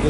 Now,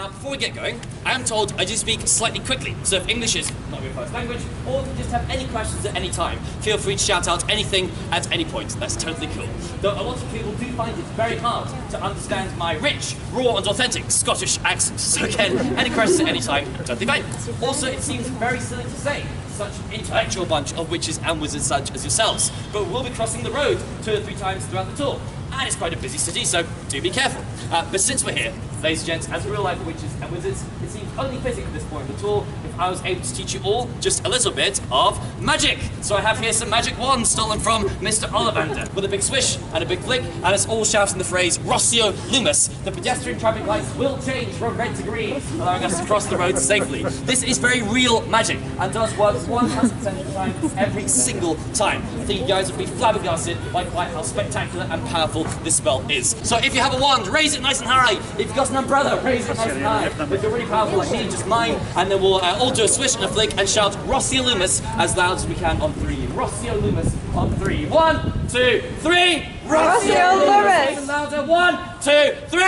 before we get going, I am told I do speak slightly quickly, so if English is not your first language, or if you just have any questions at any time, feel free to shout out anything at any point. That's totally cool. Though a lot of people do find it very hard to understand my rich, raw and authentic Scottish accent. So again, any questions at any time, totally fine. Also, it seems very silly to say such an intellectual bunch of witches and wizards such as yourselves, but we'll be crossing the road 2 or 3 times throughout the tour. And it's quite a busy city, so do be careful. But since we're here, ladies and gents, as real-life witches and wizards, it seems only fitting at this point in the tour if I was able to teach you all just a little bit of magic. So I have here some magic wands stolen from Mr. Ollivander, with a big swish and a big flick, and it's all shouting the phrase Rossio Lumus. The pedestrian traffic lights will change from red to green, allowing us to cross the road safely. This is very real magic and does work 100% of the time, every single time. I think you guys would be flabbergasted by quite how spectacular and powerful this spell is. So if you have a wand, raise it nice and high. If you've got an umbrella, raise it nice and high. If you're really powerful like me, just mine, and then we'll all do a swish and a flick and shout Rossio Lumus as loud as we can on 3. Rossio Lumus on 3. 1, 2, 3. Rossio Lumus. Even louder. 1, 2, 3.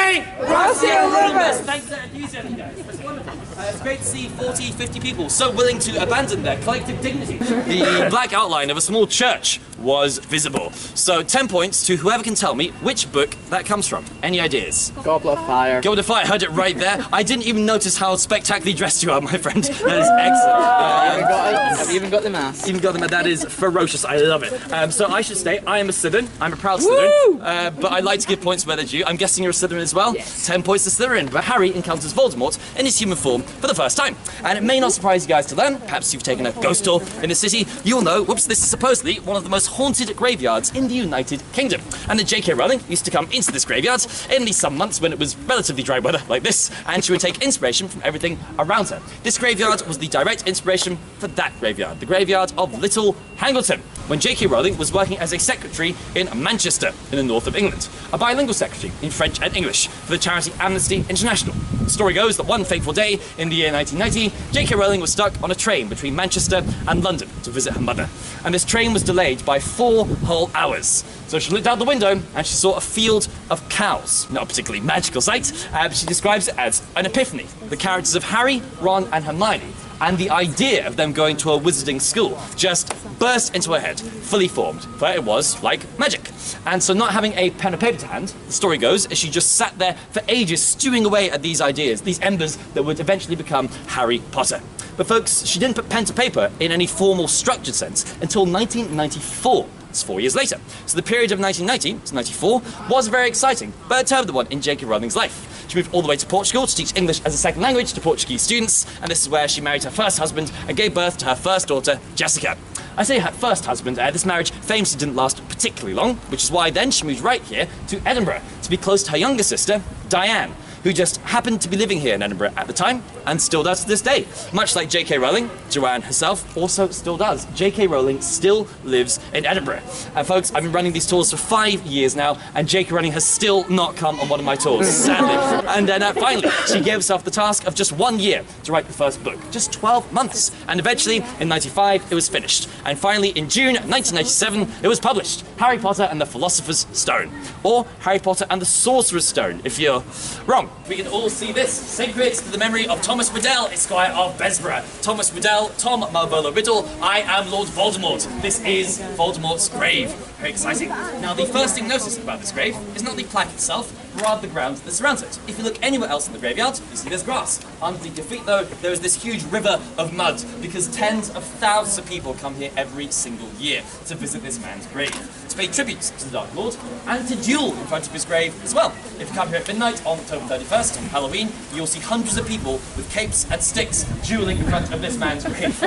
Rossio Lumus. Thanks for that enthusiasm, guys. That's wonderful. It's great to see 40, 50 people so willing to abandon their collective dignity. The black outline of a small church was visible. So 10 points to whoever can tell me which book that comes from. Any ideas? Goblet of Fire. Goblet of Fire, heard it right there. I didn't even notice how spectacularly dressed you are, my friend. That is excellent. Have you even got the mask? Even got the mask. That is ferocious. I love it. So I should say, I am a Slytherin. I'm a proud Slytherin. But I like to give points where they're due. I'm guessing you're a Slytherin as well? Yes. 10 points to Slytherin, where Harry encounters Voldemort in his human form for the first time. And it may not surprise you guys to learn, perhaps you've taken a ghost tour in the city, you'll know, whoops, this is supposedly one of the most haunted graveyards in the United Kingdom. And that Jk Rowling used to come into this graveyard in the summer months when it was relatively dry weather like this, and she would take inspiration from everything around her. This graveyard was the direct inspiration for that graveyard, the graveyard of Little Hangleton, when Jk Rowling was working as a secretary in Manchester, in the north of England, a bilingual secretary in French and English for the charity Amnesty International. The story goes that one fateful day in the year 1990, Jk Rowling was stuck on a train between Manchester and London to visit her mother, and this train was delayed by 4 whole hours. So she looked out the window and she saw a field of cows. Not a particularly magical sight, but she describes it as an epiphany. The characters of Harry, Ron and Hermione, and the idea of them going to a wizarding school just burst into her head, fully formed, for it was like magic. And so not having a pen or paper to hand, the story goes, as she just sat there for ages stewing away at these ideas, these embers that would eventually become Harry Potter. But folks, she didn't put pen to paper in any formal structured sense until 1994. It's 4 years later. So the period of 1990 to 94 was very exciting, but a turbulent one in Jk Rowling's life. She moved all the way to Portugal to teach English as a second language to Portuguese students, and this is where she married her first husband and gave birth to her first daughter, Jessica. I say her first husband, this marriage famously didn't last particularly long, which is why then she moved right here to Edinburgh to be close to her younger sister, Diane, who just happened to be living here in Edinburgh at the time, and still does to this day. Much like Jk Rowling, Joanne herself also still does. Jk Rowling still lives in Edinburgh. And folks, I've been running these tours for 5 years now, and Jk Rowling has still not come on one of my tours, sadly. And then finally, she gave herself the task of just 1 year to write the first book. Just 12 months. And eventually, in 95, it was finished. And finally, in June 1997, it was published. Harry Potter and the Philosopher's Stone. Or Harry Potter and the Sorcerer's Stone, if you're wrong. We can all see this, sacred to the memory of Thomas Riddell, Esquire of Besborough. Thomas Riddell, Tom Malvolo Riddle, I am Lord Voldemort. This is Voldemort's grave. Very exciting. Now, the first thing noticed about this grave is not the plaque itself, but rather the ground that surrounds it. If you look anywhere else in the graveyard, you see there's grass. Underneath your feet, though, there is this huge river of mud, because tens of thousands of people come here every single year to visit this man's grave, to pay tribute to the Dark Lord, and to duel in front of his grave as well. If you come here at midnight on October 31st, on Halloween, you'll see hundreds of people with capes and sticks dueling in front of this man's grave.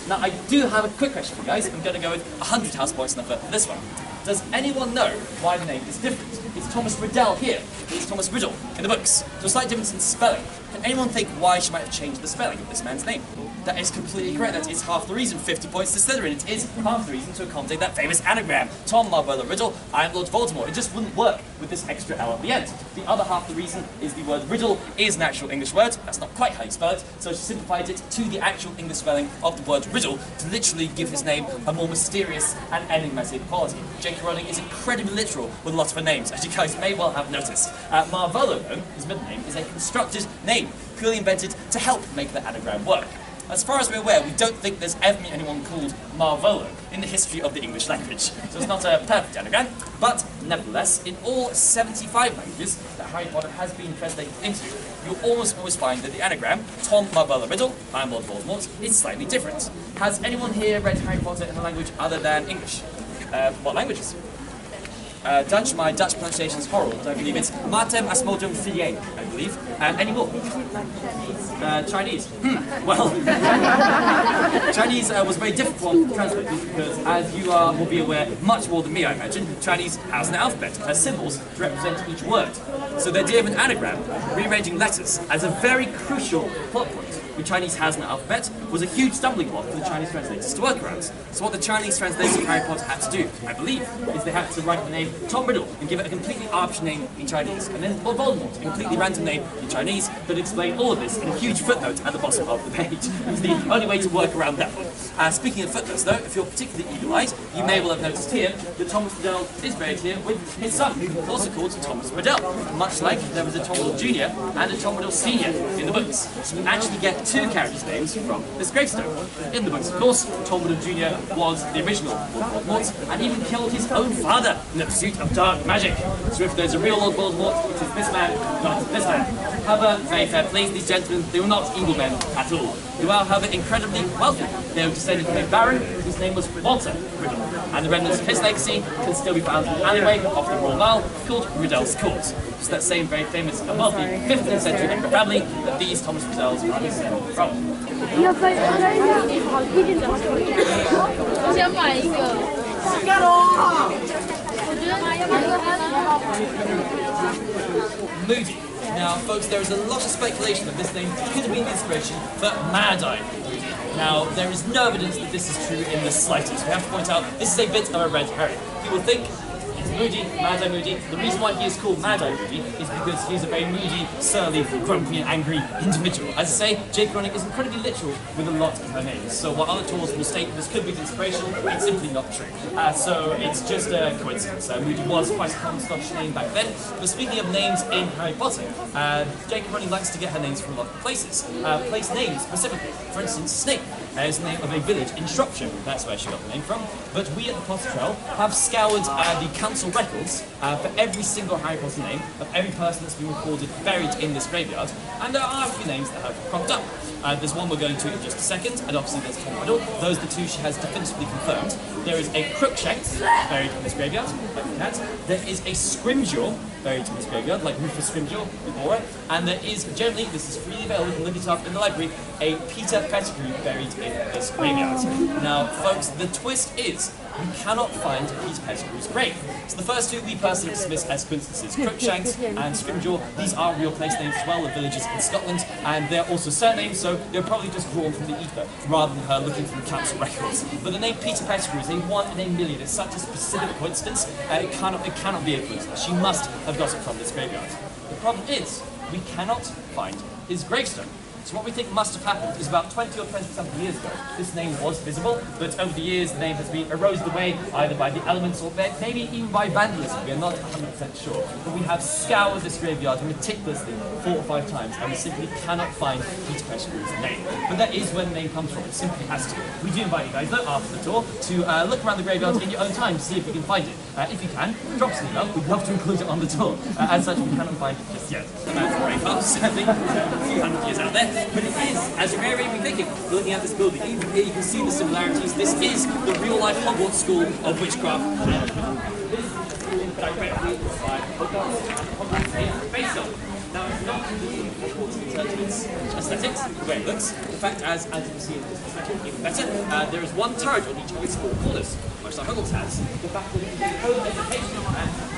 Now, I do have a quick question for you guys. I'm going to go with 100 house points for this one. Does anyone know why the name is different? It's Thomas Riddell here, it's Thomas Riddle in the books. So a slight difference in spelling. Can anyone think why she might have changed the spelling of this man's name? That is completely correct. That is half the reason. 50 points to Slytherin. It is half the reason to accommodate that famous anagram. Tom Marvolo Riddle, I am Lord Voldemort. It just wouldn't work with this extra L at the end. The other half the reason is the word riddle is an actual English word. That's not quite how you spell it, so she simplified it to the actual English spelling of the word riddle to literally give his name a more mysterious and enigmatic quality. Jk Rowling is incredibly literal with lots of her names, as you guys may well have noticed. Marvolo, though, his middle name, is a constructed name, purely invented to help make the anagram work. As far as we're aware, we don't think there's ever been anyone called Marvolo in the history of the English language. So it's not a perfect anagram, but nevertheless, in all 75 languages that Harry Potter has been translated into, you'll almost always find that the anagram, Tom Marvolo Riddle, I am Lord Voldemort, is slightly different. Has anyone here read Harry Potter in a language other than English? What languages? Dutch. My Dutch pronunciation is horrible, but I believe it's Matem Asmodum Filien, I believe. Any more? Chinese. Well, Chinese was very difficult to translate because, as you will be aware much more than me, I imagine, Chinese has an alphabet, has symbols to represent each word. So the idea of an anagram, rearranging letters, as a very crucial plot point, which Chinese has an alphabet, was a huge stumbling block for the Chinese translators to work around. So what the Chinese translators of Harry Potter had to do, I believe, is they had to write the name Tom Riddle and give it a completely arbitrary name in Chinese, and then Lord Voldemort, a completely random name in Chinese, that explained all of this in a huge footnote at the bottom of the page. It was the only way to work around that one. Speaking of footnotes, though, if you're particularly eagle-eyed, you may well have noticed here that Thomas Riddle is buried here with his son, also called Thomas Riddle, much like there was a Tom Riddle Jr. and a Tom Riddle Sr. in the books. So we actually get two characters' names from this gravestone. In the books, of course, Tom Riddle Jr. was the original Lord Voldemort and even killed his own father in the pursuit of dark magic. So if there's a real Lord Voldemort, it is this man, not this man. However, very fair play, these gentlemen, they were not evil men at all. They were, however, incredibly wealthy. They were descended from a baron whose name was Walter Riddle, and the remnants of his legacy can still be found in an alleyway off the Royal Mile called Riddell's Court. It's that same very famous and wealthy 15th century Edinburgh family that these Thomas Riddells are descended from. Moody. Now, folks, there is a lot of speculation that this name could have been the inspiration for Mad-Eye Moody. Now, there is no evidence that this is true in the slightest. We have to point out this is a bit of a red herring. People think it's Moody, Mad-Eye Moody. The reason why he is called Mad-Eye Moody is because he's a very moody, surly, grumpy and angry individual. As I say, Jk Rowling is incredibly literal with a lot of her names. So while other tours will state this could be inspirational, it's simply not true. So it's just a coincidence. Moody was quite a common Scottish name back then. But speaking of names in Harry Potter, Jk Rowling likes to get her names from a lot of places. Place names specifically. For instance, Snape is the name of a village in Shropshire. That's where she got the name from. But we at the Potter Trail have scoured the council records for every single Harry Potter name of every person that's been recorded buried in this graveyard, and there are a few names that have cropped up. There's one we're going to in just a second, and obviously there's Tom Riddle. Those are the two she has definitively confirmed. There is a Crookshanks buried in this graveyard, like that. There is a Scrimgeour buried in this graveyard, like Rufus Scrimgeour with Aura, and there is generally, this is freely available, you can look it up in the library, a Peter Pettigrew buried in this graveyard. Now, folks, the twist is we cannot find Peter Pettigrew's grave. So the first two we personally dismiss as coincidences. Crookshanks and Scrimgeour, these are real place names as well, the villages in Scotland, and they're also surnames, so they're probably just drawn from the ether, rather than her looking from the council records. But the name Peter Pettigrew is a 1 in a million. It's such a specific coincidence, it cannot be a coincidence. She must have got it from this graveyard. The problem is, we cannot find his gravestone. So what we think must have happened is about 20 or 20-something years ago, this name was visible, but over the years the name has been eroded away either by the elements or maybe even by vandalism. We are not 100% sure. But we have scoured this graveyard meticulously 4 or 5 times, and we simply cannot find Peter Pettigrew's name. But that is where the name comes from. It simply has to. We do invite you guys, though, after the tour, to look around the graveyard in your own time to see if you can find it. If you can, drop us an email. We'd love to include it on the tour. As such, we cannot find it just yet. The man's very fast, sadly, a few hundred years out there. But it is, as you may already be thinking, looking at this building, even here you can see the similarities. This is the real-life Hogwarts School of Witchcraft. Directly by Hogwarts based on. Now, it's not Hogwarts in terms of its aesthetics, the way it looks. In fact, as you can see in this perspective, even better, there is one turret on each of its 4 corners, much like Hogwarts has. The fact that it is code education and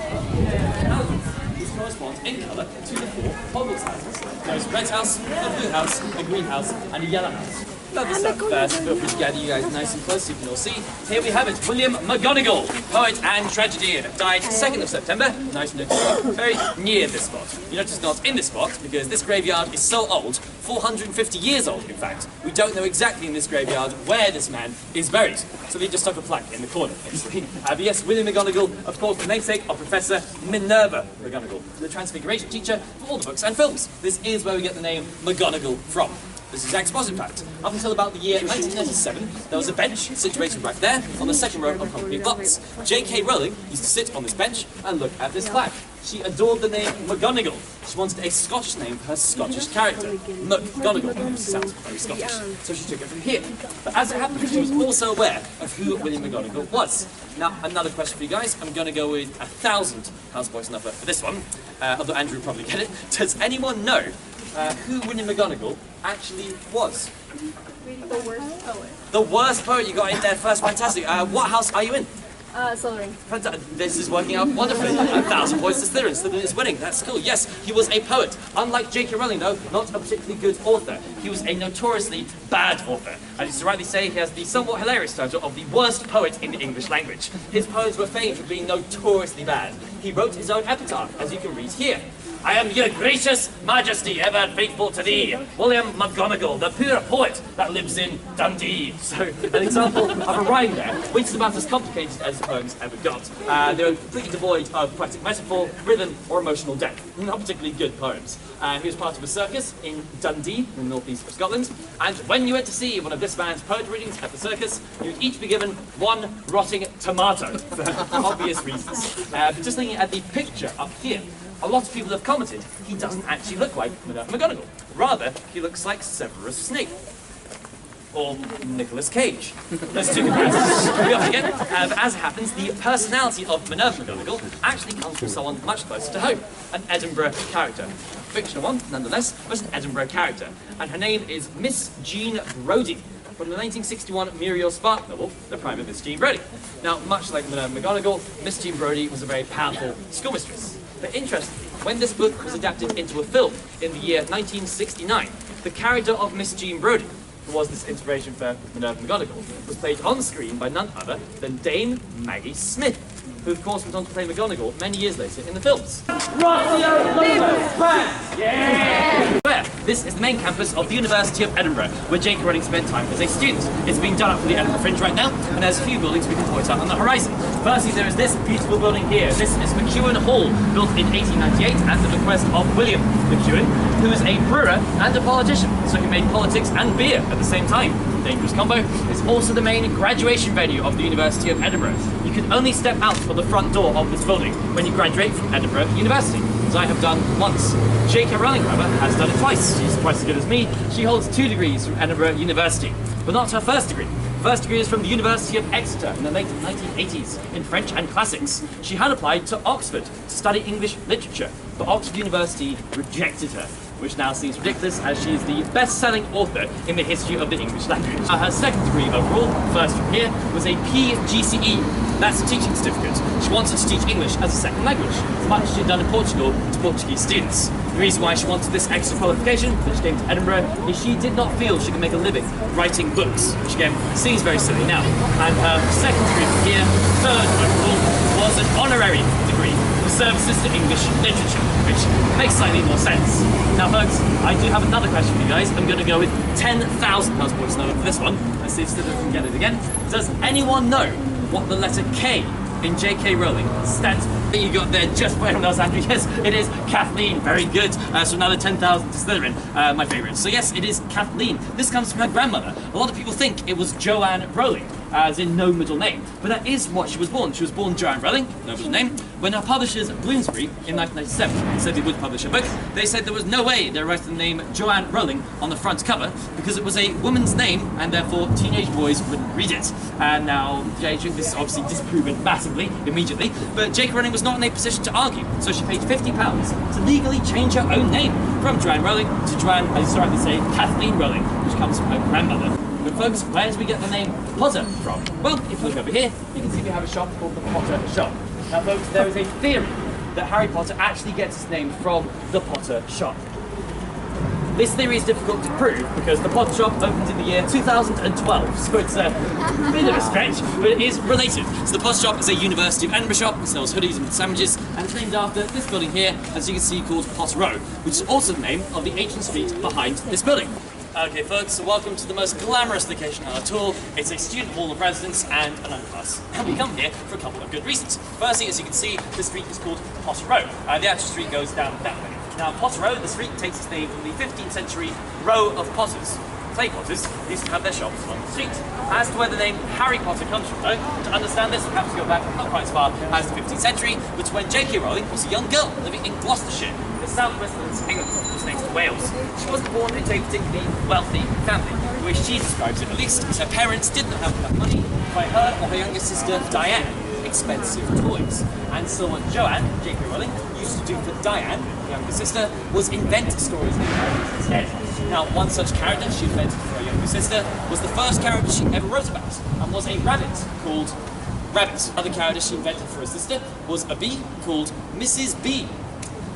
houses, which correspond in colour to the 4 Hogwarts houses. There's a red house, a blue house, a green house, and a yellow house. Lovely stuff. First, feel free to gather you guys nice and close so you can all see. Here we have it, William McGonagall, poet and tragedian, died 2nd of September, 1902, very near this spot. You notice not in this spot, because this graveyard is so old, 450 years old in fact. We don't know exactly in this graveyard where this man is buried, so they just stuck a plaque in the corner, basically. But yes, William McGonagall, of course, the namesake of Professor Minerva McGonagall, the Transfiguration teacher for all the books and films. This is where we get the name McGonagall from. This is exposition fact. Up until about the year 1997, there was a bench situated right there on the second row of concrete blocks. Jk Rowling used to sit on this bench and look at this plaque. She adored the name McGonagall. She wanted a Scottish name for her Scottish character. McGonagall sounds very Scottish, so she took it from here. But as it happened, she was also aware of who William McGonagall was. Now, another question for you guys. I'm going to go with 1,000 house points number for this one, although Andrew will probably get it. Does anyone know who William McGonagall actually was? The worst poet. The worst poet, you got in there first, fantastic. What house are you in? Slytherin. This is working out wonderfully. 1,000 points to Slytherin. Slytherin is winning. That's cool. Yes, he was a poet. Unlike Jk Rowling, though, not a particularly good author. He was a notoriously bad author. As you so rightly say, he has the somewhat hilarious title of the worst poet in the English language. His poems were famed for being notoriously bad. He wrote his own epitaph, as you can read here. I am your gracious majesty, ever faithful to thee, William McGonagall, the pure poet that lives in Dundee. So, an example of a rhyme there, which is about as complicated as the poems ever got. They were completely devoid of poetic metaphor, rhythm, or emotional depth. Not particularly good poems. He was part of a circus in Dundee, in the northeast of Scotland, and when you went to see one of this man's poetry readings at the circus, you would each be given one rotting tomato, for obvious reasons. But just looking at the picture up here, a lot of people have commented he doesn't actually look like Minerva McGonagall. Rather, he looks like Severus Snape. Or Nicolas Cage. Those two comparisons we often get. But as it happens, the personality of Minerva McGonagall actually comes from someone much closer to home. An Edinburgh character. A fictional one, nonetheless, but an Edinburgh character. And her name is Miss Jean Brodie, from the 1961 Muriel Spark novel, The Prime of Miss Jean Brodie. Now, much like Minerva McGonagall, Miss Jean Brodie was a very powerful schoolmistress. But interestingly, when this book was adapted into a film in the year 1969, the character of Miss Jean Brodie, who was this inspiration for Minerva McGonagall, was played on screen by none other than Dame Maggie Smith, who of course went on to play McGonagall many years later in the films. Where? This is the main campus of the University of Edinburgh, where Jk Rowling spent time as a student. It's being done up for the Edinburgh Fringe right now, and there's a few buildings we can point out on the horizon. Firstly, there is this beautiful building here. This is McEwen Hall, built in 1898 at the bequest of William McEwen, who is a brewer and a politician, so he made politics and beer at the same time. Dangerous combo. It's also the main graduation venue of the University of Edinburgh. You can only step out of the front door of this building when you graduate from Edinburgh University, as I have done once. Jk Rowling, however, has done it twice. She's twice as good as me. She holds 2 degrees from Edinburgh University, but not her first degree. First degree is from the University of Exeter in the late 1980s in French and classics. She had applied to Oxford to study English literature, but Oxford University rejected her, which now seems ridiculous as she is the best-selling author in the history of the English language. Her second degree overall, first from here, was a PGCE. That's a teaching certificate. She wanted to teach English as a second language, as much as she had done in Portugal to Portuguese students. The reason why she wanted this extra qualification that she came to Edinburgh is she did not feel she could make a living writing books, which again seems very silly now. And her second degree from here, third overall, was an honorary degree for services to English literature, which makes slightly more sense. Now folks, I do have another question for you guys. I'm going to go with 10,000 house points now for this one. Let's see if Stephen can get it again. Does anyone know what the letter K in Jk Rowling stands for? You got there just by everyone else, Andrew. Yes, it is Kathleen. Very good. So another 10,000 to Slytherin, my favourite. So yes, it is Kathleen. This comes from her grandmother. A lot of people think it was Joanne Rowling, as in no middle name. But that is what she was born. She was born Joanne Rowling, no middle name. When her publishers, Bloomsbury, in 1997, said they would publish a book, they said there was no way they were writing the name Joanne Rowling on the front cover because it was a woman's name and therefore teenage boys wouldn't read it. And now, this is obviously disproven massively, immediately, but Jk Rowling was not in a position to argue, so she paid £50 to legally change her own name from Joanne Rowling to Joanne, as you rightly say, Kathleen Rowling, which comes from her grandmother. But folks, where do we get the name Potter from? Well, if you look over here, you can see we have a shop called the Potter Shop. Now folks, there is a theory that Harry Potter actually gets its name from the Potter shop. This theory is difficult to prove because the Potter shop opened in the year 2012, so it's a bit of a stretch, but it is related. So the Potter shop is a University of Edinburgh shop, it sells hoodies and sandwiches, and it's named after this building here, as you can see, called Potter Row, which is also the name of the ancient street behind this building. Okay folks, so welcome to the most glamorous location on our tour. It's a student hall of residence and an underpass. And we come here for a couple of good reasons. Firstly, as you can see, the street is called Potter Row. The actual street goes down that way. Now Potter Row, the street, takes its name from the 15th century row of potters. Clay potters used to have their shops on the street. As to where the name Harry Potter comes from though, to understand this, perhaps go back not quite as far as the 15th century, which when Jk Rowling was a young girl living in Gloucestershire, the southwest of England, was next to Wales. She wasn't born into a particularly wealthy family, the way she describes it at least, as her parents didn't have enough money to buy her or her younger sister Diane expensive toys. And so what Joanne, Jk Rowling, used to do for Diane, her younger sister, was invent stories and characters instead. Now, one such character she invented for her younger sister was the first character she ever wrote about, and was a rabbit called Rabbit. Other character she invented for her sister was a bee called Mrs. Bee.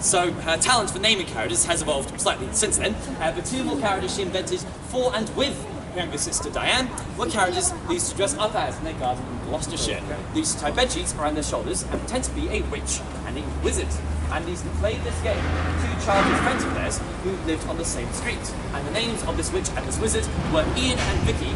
So her talent for naming characters has evolved slightly since then. The two more characters she invented for and with her younger sister Diane were characters they used to dress up as in their garden in Gloucestershire. They used to tie bedsheets around their shoulders and pretend to be a witch and a wizard. And they used to play this game with two childhood friends of theirs who lived on the same street. And the names of this witch and this wizard were Ian and Vicky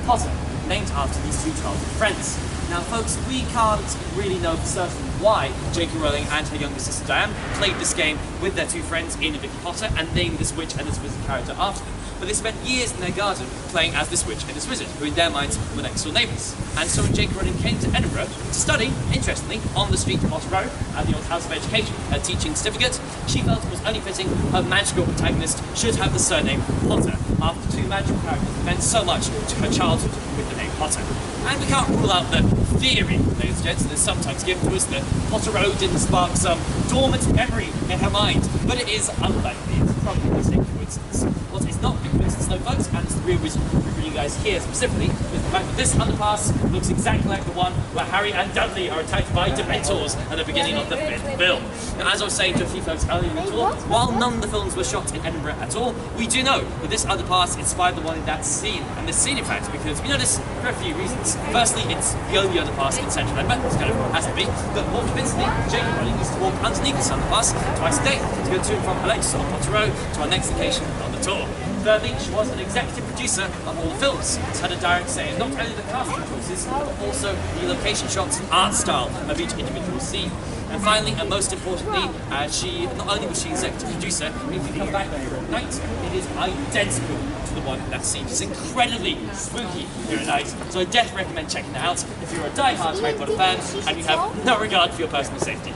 Potter, named after these two childhood friends. Now folks, we can't really know for certain why Jk Rowling and her younger sister Diane played this game with their two friends Ian and Vicky Potter and named this witch and this wizard character after them. But they spent years in their garden playing as this witch and this wizard, who in their minds were next door neighbours. And so when Jk Rowling came to Edinburgh to study, interestingly, on the street of Potter Row at the Old House of Education, her teaching certificate, she felt it was only fitting her magical protagonist should have the surname Potter, after two magical characters that meant so much to her childhood with the name Potter. And we can't rule out the theory, ladies and gents, that is sometimes given to us that Potter Row didn't spark some dormant memory in her mind, but it is unlikely. It's probably a mistake coincidence. What is not a coincidence though, folks, and it's the real reason for bringing you guys here specifically, is the fact that this underpass looks exactly like the one where Harry and Dudley are attacked by Dementors at the beginning of the fifth film. Now, as I was saying to a few folks earlier in the tour, while none of the films were shot in Edinburgh at all, we do know that this underpass inspired the one in that scene. And this scene, in fact, because we know this for a few reasons. Firstly, it's the only underpass in central Edinburgh, it kind of has to be, but more convincingly, Jk Rowling used to walk underneath this underpass twice a day to go to and from Alex on Potter Row to our next location on the tour. Thirdly, she was an executive producer on all the films. It's had a direct say in not only the casting choices, but also the location shots and art style of each individual scene. And finally, and most importantly, she not only was she executive producer, but if you come back here at night, it is identical to the one in that scene. It's incredibly spooky here at night, so I definitely recommend checking it out if you're a die-hard Harry Potter fan and you have no regard for your personal safety.